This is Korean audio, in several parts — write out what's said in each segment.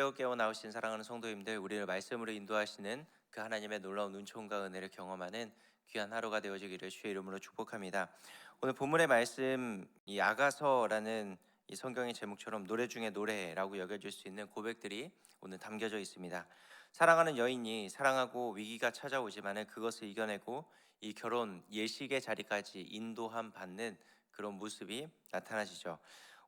새벽 깨어 나오신 사랑하는 성도님들, 우리를 말씀으로 인도하시는 그 하나님의 놀라운 은총과 은혜를 경험하는 귀한 하루가 되어지기를 주의 이름으로 축복합니다. 오늘 본문의 말씀, 이 아가서라는 이 성경의 제목처럼 노래 중에 노래라고 여겨질 수 있는 고백들이 오늘 담겨져 있습니다. 사랑하는 여인이 사랑하고 위기가 찾아오지만은 그것을 이겨내고 이 결혼 예식의 자리까지 인도함 받는 그런 모습이 나타나시죠.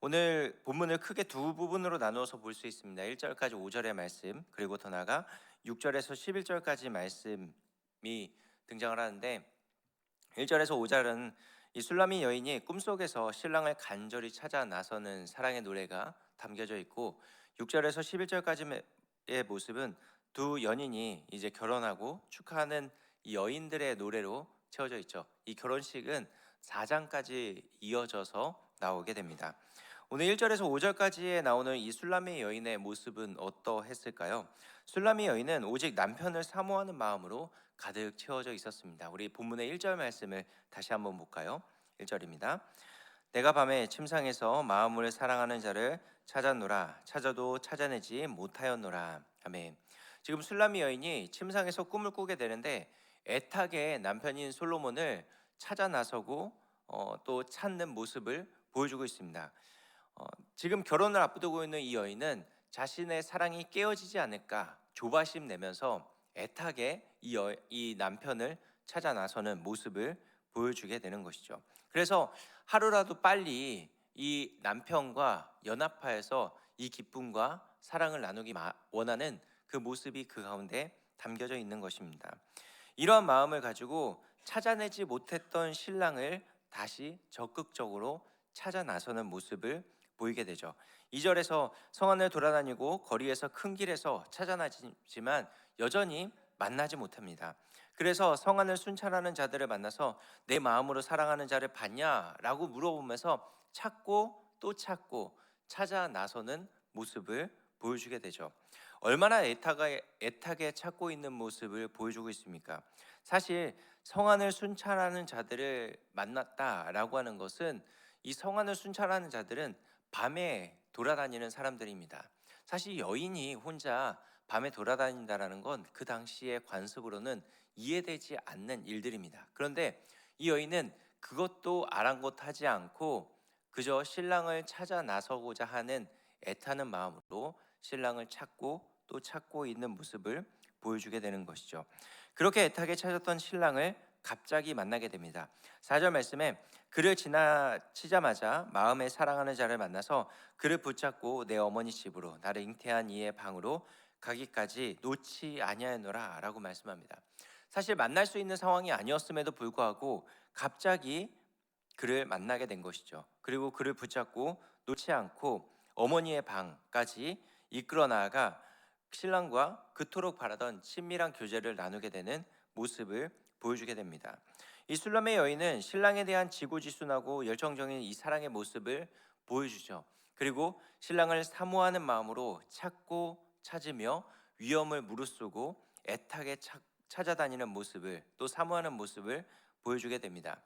오늘 본문을 크게 두 부분으로 나누어서 볼 수 있습니다. 1절까지 5절의 말씀, 그리고 더 나아가 6절에서 11절까지 말씀이 등장을 하는데, 1절에서 5절은 이 술라미 여인이 꿈속에서 신랑을 간절히 찾아 나서는 사랑의 노래가 담겨져 있고, 6절에서 11절까지의 모습은 두 연인이 이제 결혼하고 축하하는 이 여인들의 노래로 채워져 있죠. 이 결혼식은 4장까지 이어져서 나오게 됩니다. 오늘 1절에서 5절까지에 나오는 이 술라미 여인의 모습은 어떠했을까요? 술라미 여인은 오직 남편을 사모하는 마음으로 가득 채워져 있었습니다. 우리 본문의 1절 말씀을 다시 한번 볼까요? 1절입니다. 내가 밤에 침상에서 마음을 사랑하는 자를 찾았노라. 찾아도 찾아내지 못하였노라. 아멘. 지금 술라미 여인이 침상에서 꿈을 꾸게 되는데, 애타게 남편인 솔로몬을 찾아 나서고 또 찾는 모습을 보여주고 있습니다. 지금 결혼을 앞두고 있는 이 여인은 자신의 사랑이 깨어지지 않을까 조바심 내면서 애타게 이 남편을 찾아 나서는 모습을 보여주게 되는 것이죠. 그래서 하루라도 빨리 이 남편과 연합하여서 이 기쁨과 사랑을 나누기 원하는 그 모습이 그 가운데 담겨져 있는 것입니다. 이러한 마음을 가지고 찾아내지 못했던 신랑을 다시 적극적으로 찾아 나서는 모습을 보이게 되죠. 2절에서 성 안을 돌아다니고 거리에서 큰 길에서 찾아나지만 여전히 만나지 못합니다. 그래서 성 안을 순찰하는 자들을 만나서 내 마음으로 사랑하는 자를 봤냐라고 물어보면서 찾고 또 찾고 찾아 나서는 모습을 보여주게 되죠. 얼마나 애타게 찾고 있는 모습을 보여주고 있습니까? 사실 성안을 순찰하는 자들을 만났다라고 하는 것은, 이 성안을 순찰하는 자들은 밤에 돌아다니는 사람들입니다. 사실 여인이 혼자 밤에 돌아다닌다라는 건 그 당시의 관습으로는 이해되지 않는 일들입니다. 그런데 이 여인은 그것도 아랑곳하지 않고 그저 신랑을 찾아 나서고자 하는 애타는 마음으로 신랑을 찾고 또 찾고 있는 모습을 보여주게 되는 것이죠. 그렇게 애타게 찾았던 신랑을 갑자기 만나게 됩니다. 4절 말씀에 그를 지나치자마자 마음에 사랑하는 자를 만나서 그를 붙잡고 내 어머니 집으로 나를 잉태한 이의 방으로 가기까지 놓지 아니하노라 라고 말씀합니다. 사실 만날 수 있는 상황이 아니었음에도 불구하고 갑자기 그를 만나게 된 것이죠. 그리고 그를 붙잡고 놓지 않고 어머니의 방까지 이끌어 나아가 신랑과 그토록 바라던 친밀한 교제를 나누게 되는 모습을 보여주게 됩니다. 이 술람의 여인은 신랑에 대한 지고지순하고 열정적인 이 사랑의 모습을 보여주죠. 그리고 신랑을 사모하는 마음으로 찾고 찾으며 위험을 무릅쓰고 애타게 찾아다니는 모습을, 또 사모하는 모습을 보여주게 됩니다.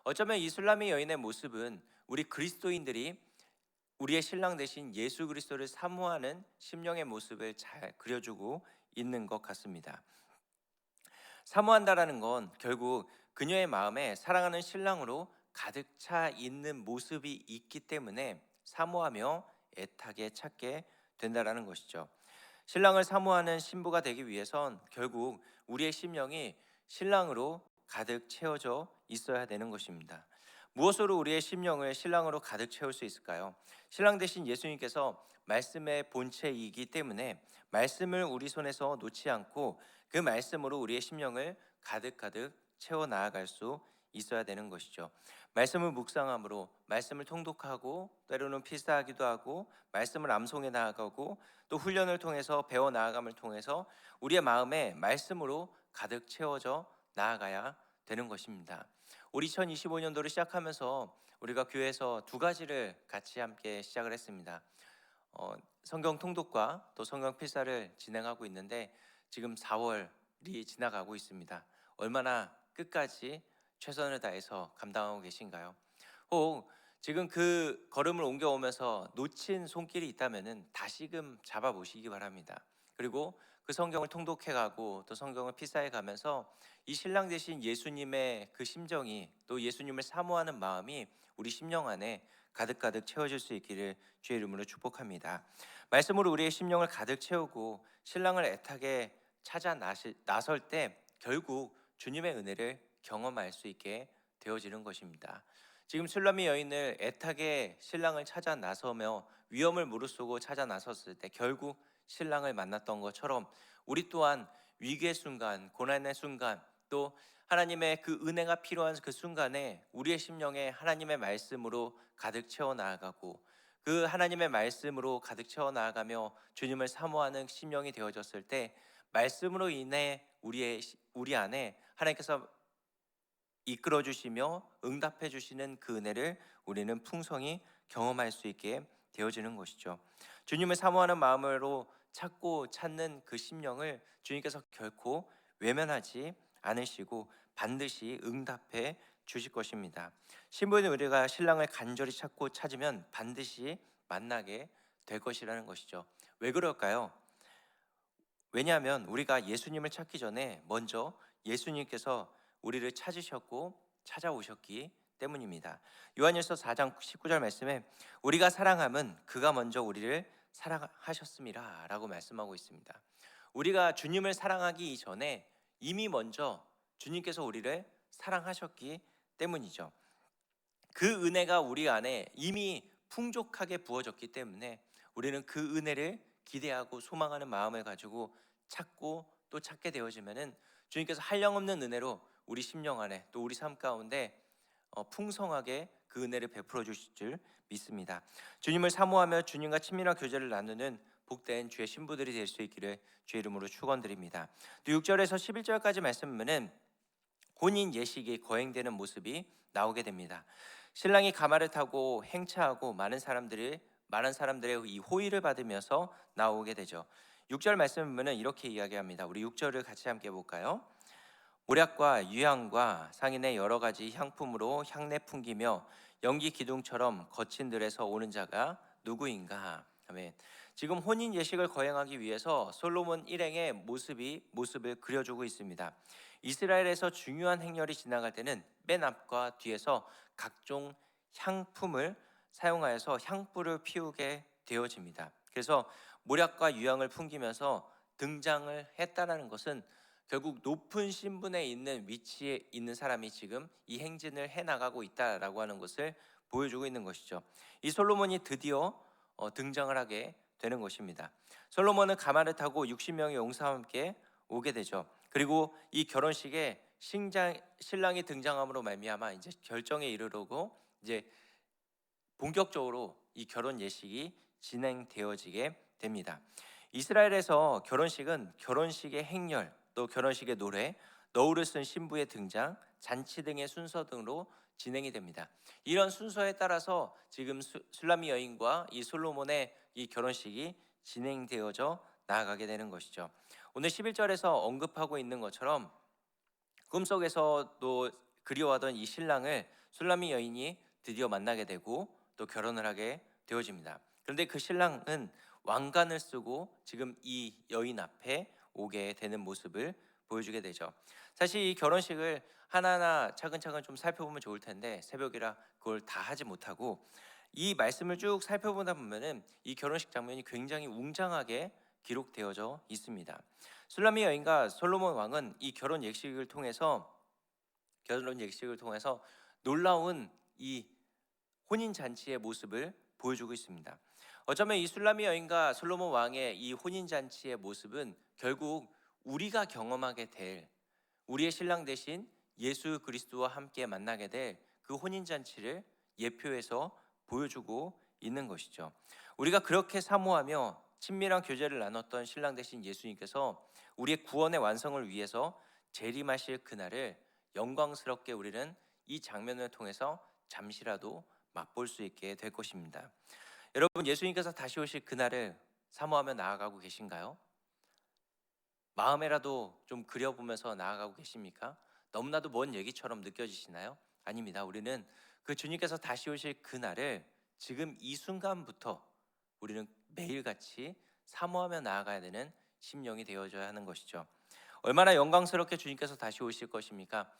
어쩌면 이 술람의 여인의 모습은 우리 그리스도인들이 우리의 신랑 대신 예수 그리스도를 사모하는 심령의 모습을 잘 그려주고 있는 것 같습니다. 사모한다라는 건 결국 그녀의 마음에 사랑하는 신랑으로 가득 차 있는 모습이 있기 때문에 사모하며 애타게 찾게 된다라는 것이죠. 신랑을 사모하는 신부가 되기 위해선 결국 우리의 심령이 신랑으로 가득 채워져 있어야 되는 것입니다. 무엇으로 우리의 심령을 신랑으로 가득 채울 수 있을까요? 신랑 대신 예수님께서 말씀의 본체이기 때문에 말씀을 우리 손에서 놓지 않고 그 말씀으로 우리의 심령을 가득가득 채워 나아갈 수 있어야 되는 것이죠. 말씀을 묵상함으로, 말씀을 통독하고 때로는 필사하기도 하고 말씀을 암송해 나아가고 또 훈련을 통해서 배워 나아감을 통해서 우리의 마음에 말씀으로 가득 채워져 나아가야 되는 것입니다. 우리 2025년도를 시작하면서 우리가 교회에서 두 가지를 같이 함께 시작을 했습니다. 성경 통독과 또 성경 필사를 진행하고 있는데 지금 4월이 지나가고 있습니다. 얼마나 끝까지 최선을 다해서 감당하고 계신가요? 혹 지금 그 걸음을 옮겨오면서 놓친 손길이 있다면은 다시금 잡아보시기 바랍니다. 그리고 그 성경을 통독해 가고 또 성경을 피사해 가면서 이 신랑 되신 예수님의 그 심정이, 또 예수님을 사모하는 마음이 우리 심령 안에 가득가득 채워질 수 있기를 주의 이름으로 축복합니다. 말씀으로 우리의 심령을 가득 채우고 신랑을 애타게 나설 때 결국 주님의 은혜를 경험할 수 있게 되어지는 것입니다. 지금 술람이 여인을 애타게 신랑을 찾아 나서며 위험을 무릅쓰고 찾아 나섰을 때 결국 신랑을 만났던 것처럼, 우리 또한 위기의 순간, 고난의 순간, 또 하나님의 그 은혜가 필요한 그 순간에 우리의 심령에 하나님의 말씀으로 가득 채워 나아가고, 그 하나님의 말씀으로 가득 채워 나아가며 주님을 사모하는 심령이 되어졌을 때, 말씀으로 인해 우리 안에 하나님께서 이끌어 주시며 응답해 주시는 그 은혜를 우리는 풍성히 경험할 수 있게 되어지는 것이죠. 주님을 사모하는 마음으로 찾고 찾는 그 심령을 주님께서 결코 외면하지 않으시고 반드시 응답해 주실 것입니다. 신부는 우리가 신랑을 간절히 찾고 찾으면 반드시 만나게 될 것이라는 것이죠. 왜 그럴까요? 왜냐하면 우리가 예수님을 찾기 전에 먼저 예수님께서 우리를 찾으셨고 찾아오셨기 때문입니다. 요한일서 4장 19절 말씀에 우리가 사랑함은 그가 먼저 우리를 사랑하셨음이라 라고 말씀하고 있습니다. 우리가 주님을 사랑하기 이전에 이미 먼저 주님께서 우리를 사랑하셨기 때문이죠. 그 은혜가 우리 안에 이미 풍족하게 부어졌기 때문에 우리는 그 은혜를 기대하고 소망하는 마음을 가지고 찾고 또 찾게 되어지면은 주님께서 한량없는 은혜로 우리 심령 안에 또 우리 삶 가운데 풍성하게 그 은혜를 베풀어 주실 줄 믿습니다. 주님을 사모하며 주님과 친밀한 교제를 나누는 복된 주의 신부들이 될 수 있기를 주의 이름으로 축원드립니다. 또 6절에서 11절까지 말씀 보면은 혼인 예식이 거행되는 모습이 나오게 됩니다. 신랑이 가마를 타고 행차하고 많은 사람들의 이 호의를 받으면서 나오게 되죠. 6절 말씀 보면은 이렇게 이야기합니다. 우리 6절을 같이 함께 볼까요? 모략과 유향과 상인의 여러 가지 향품으로 향내 풍기며 연기 기둥처럼 거친 들에서 오는 자가 누구인가? 아멘. 지금 혼인 예식을 거행하기 위해서 솔로몬 일행의 모습을 그려주고 있습니다. 이스라엘에서 중요한 행렬이 지나갈 때는 맨 앞과 뒤에서 각종 향품을 사용하여서 향불을 피우게 되어집니다. 그래서 모략과 유향을 풍기면서 등장을 했다라는 것은 결국 높은 신분에 있는 위치에 있는 사람이 지금 이 행진을 해 나가고 있다라고 하는 것을 보여주고 있는 것이죠. 이 솔로몬이 드디어 등장을 하게 되는 것입니다. 솔로몬은 가마를 타고 60명의 용사와 함께 오게 되죠. 그리고 이 결혼식에 신랑이 등장함으로 말미암아 이제 결정에 이르르고 이제 본격적으로 이 결혼 예식이 진행되어지게 됩니다. 이스라엘에서 결혼식은 결혼식의 행렬, 또 결혼식의 노래, 너울을 쓴 신부의 등장, 잔치 등의 순서 등으로 진행이 됩니다. 이런 순서에 따라서 지금 술라미 여인과 이 솔로몬의 이 결혼식이 진행되어져 나아가게 되는 것이죠. 오늘 11절에서 언급하고 있는 것처럼 꿈속에서도 그리워하던 이 신랑을 술라미 여인이 드디어 만나게 되고 또 결혼을 하게 되어집니다. 그런데 그 신랑은 왕관을 쓰고 지금 이 여인 앞에 오게 되는 모습을 보여주게 되죠. 사실 이 결혼식을 하나하나 차근차근 좀 살펴보면 좋을 텐데 새벽이라 그걸 다 하지 못하고 이 말씀을 쭉 살펴보다 보면은 이 결혼식 장면이 굉장히 웅장하게 기록되어져 있습니다. 술라미 여인과 솔로몬 왕은 이 결혼 예식을 통해서 놀라운 이 혼인 잔치의 모습을 보여주고 있습니다. 어쩌면 이 술라미 여인과 솔로몬 왕의 이 혼인 잔치의 모습은 결국 우리가 경험하게 될, 우리의 신랑 대신 예수 그리스도와 함께 만나게 될 그 혼인 잔치를 예표해서 보여주고 있는 것이죠. 우리가 그렇게 사모하며 친밀한 교제를 나눴던 신랑 대신 예수님께서 우리의 구원의 완성을 위해서 재림하실 그날을 영광스럽게 우리는 이 장면을 통해서 잠시라도 맛볼 수 있게 될 것입니다. 여러분, 예수님께서 다시 오실 그날을 사모하며 나아가고 계신가요? 마음에라도 좀 그려보면서 나아가고 계십니까? 너무나도 먼 얘기처럼 느껴지시나요? 아닙니다. 우리는 그 주님께서 다시 오실 그날을 지금 이 순간부터 우리는 매일같이 사모하며 나아가야 되는 심령이 되어줘야 하는 것이죠. 얼마나 영광스럽게 주님께서 다시 오실 것입니까?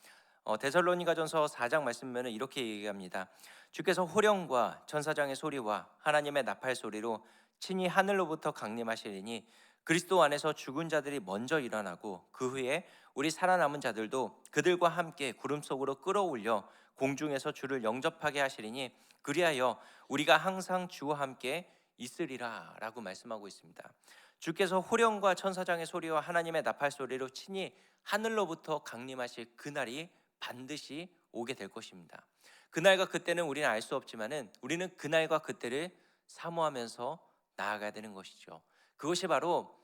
데살로니가전서 4장 말씀에는 이렇게 얘기합니다. 주께서 호령과 천사장의 소리와 하나님의 나팔 소리로 친히 하늘로부터 강림하시리니 그리스도 안에서 죽은 자들이 먼저 일어나고 그 후에 우리 살아남은 자들도 그들과 함께 구름 속으로 끌어올려 공중에서 주를 영접하게 하시리니 그리하여 우리가 항상 주와 함께 있으리라라고 말씀하고 있습니다. 주께서 호령과 천사장의 소리와 하나님의 나팔 소리로 친히 하늘로부터 강림하실 그날이 반드시 오게 될 것입니다. 그날과 그때는 우리는 알 수 없지만은 우리는 그날과 그때를 사모하면서 나아가야 되는 것이죠. 그것이 바로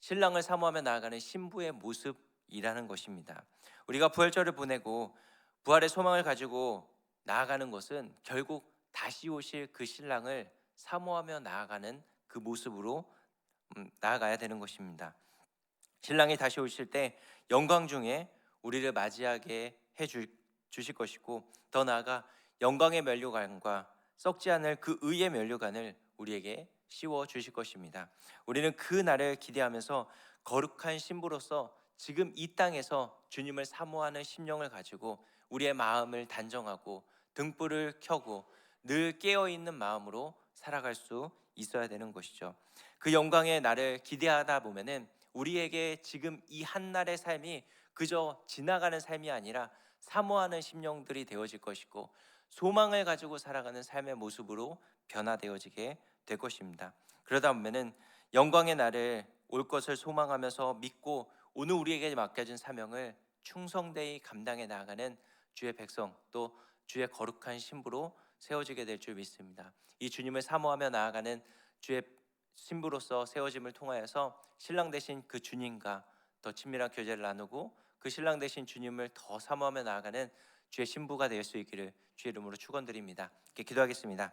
신랑을 사모하며 나아가는 신부의 모습이라는 것입니다. 우리가 부활절을 보내고 부활의 소망을 가지고 나아가는 것은 결국 다시 오실 그 신랑을 사모하며 나아가는 그 모습으로 나아가야 되는 것입니다. 신랑이 다시 오실 때 영광 중에 우리를 맞이하게 주실 것이고, 더 나아가 영광의 면류관과 썩지 않을 그 의의 면류관을 우리에게 씌워 주실 것입니다. 우리는 그 날을 기대하면서 거룩한 신부로서 지금 이 땅에서 주님을 사모하는 심령을 가지고 우리의 마음을 단정하고 등불을 켜고 늘 깨어있는 마음으로 살아갈 수 있어야 되는 것이죠. 그 영광의 날을 기대하다 보면은 우리에게 지금 이 한날의 삶이 그저 지나가는 삶이 아니라 사모하는 심령들이 되어질 것이고, 소망을 가지고 살아가는 삶의 모습으로 변화되어지게 될 것입니다. 그러다 보면은 영광의 날을 올 것을 소망하면서 믿고 오늘 우리에게 맡겨진 사명을 충성되이 감당해 나아가는 주의 백성, 또 주의 거룩한 신부로 세워지게 될 줄 믿습니다. 이 주님을 사모하며 나아가는 주의 신부로서 세워짐을 통하여서 신랑 되신 그 주님과 더 친밀한 교제를 나누고 그 신랑 되신 주님을 더 사모하며 나아가는 주의 신부가 될 수 있기를 주의 이름으로 축원드립니다. 기도하겠습니다.